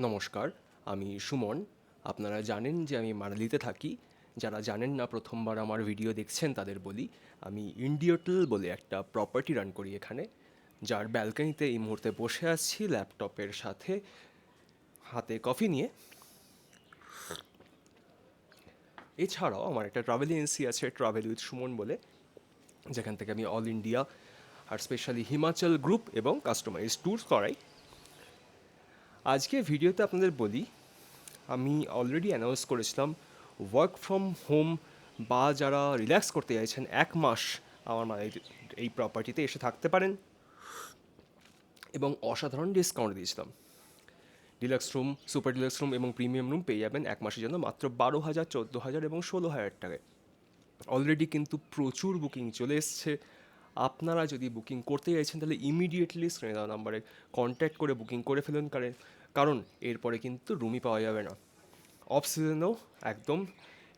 নমস্কার, আমি সুমন। আপনারা জানেন যে আমি মানালিতে থাকি। যারা জানেন না, প্রথমবার আমার ভিডিও দেখছেন তাদের বলি, আমি ইন্ডিওটেল বলে একটা প্রপার্টি রান করি এখানে, যার ব্যালকনিতে এই মুহূর্তে বসে আছি ল্যাপটপের সাথে, হাতে কফি নিয়ে। এছাড়াও আমার একটা ট্রাভেল এজেন্সি আছে, ট্রাভেল উইথ সুমন বলে, যেখান থেকে আমি অল ইন্ডিয়া আর স্পেশালি হিমাচল গ্রুপ এবং কাস্টমাইজ ট্যুর করাই। আজকে ভিডিওতে আপনাদের বলি, আমি অলরেডি অ্যানাউন্স করেছিলাম ওয়ার্ক ফ্রম হোম বা যারা রিল্যাক্স করতে চাইছেন 1 মাস আমার মানে এই প্রপার্টিতে এসে থাকতে পারেন, এবং অসাধারণ ডিসকাউন্ট দিয়েছিলাম। Deluxe room, super deluxe room এবং প্রিমিয়াম রুম পেয়ে যাবেন 1 মাসের জন্য মাত্র 12,000, 14,000 এবং 16,000 টাকায়। অলরেডি কিন্তু প্রচুর বুকিং চলে এসছে। আপনারা যদি বুকিং করতে চাইছেন তাহলে ইমিডিয়েটলি স্ক্রিনে দেওয়া নাম্বারে কন্ট্যাক্ট করে বুকিং করে ফেলুন, কারণ এরপরে কিন্তু রুমই পাওয়া যাবে না। অফ সিজনেও একদম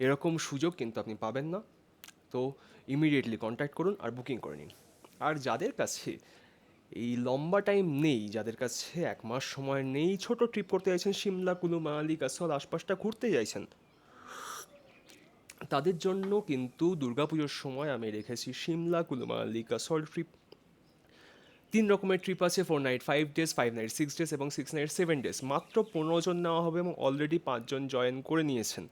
এরকম সুযোগ কিন্তু আপনি পাবেন না। তো ইমিডিয়েটলি কন্ট্যাক্ট করুন আর বুকিং করে নিন। আর যাদের কাছে এই লম্বা টাইম নেই, যাদের কাছে 1 মাস সময় নেই, ছোট ট্রিপ করতে চাইছেন, সিমলা, কুলু, মানালি, কাসল আশপাশটা ঘুরতে চাইছেন, তাদের জন্য কিন্তু দুর্গাপুজোর সময় আমি রেখেছি সিমলা, কুলু, মানালি, কাসল ট্রিপ। 3 রকমের ট্রিপ আছে: 4 নাইট 5 ডেজ, 5 নাইট 6 ডেজ এবং 6 নাইট 7 ডেজ। মাত্র 15 জন নেওয়া হবে এবং অলরেডি 5 জন জয়েন করে নিয়েছেন।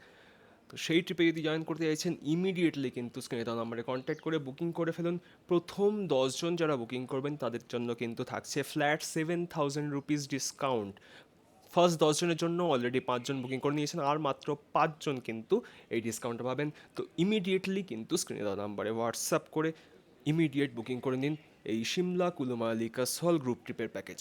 তো সেই ট্রিপে যদি জয়েন করতে চাইছেন, ইমিডিয়েটলি কিন্তু স্ক্রিনে দেওয়া নাম্বারে কন্ট্যাক্ট করে বুকিং করে ফেলুন। প্রথম 10 জন যারা বুকিং করবেন তাদের জন্য কিন্তু থাকছে ফ্ল্যাট 7,000 রুপিস ডিসকাউন্ট। ফার্স্ট 10 জনের জন্য অলরেডি 5 জন বুকিং করে নিয়েছেন, আর মাত্র 5 জন কিন্তু এই ডিসকাউন্টটা পাবেন। তো ইমিডিয়েটলি কিন্তু স্ক্রিনে দেওয়া নাম্বারে হোয়াটসঅ্যাপ করে ইমিডিয়েট বুকিং করে নিন এই সিমলা, কুলু, মানালি, কাসল গ্রুপ ট্রিপের প্যাকেজ।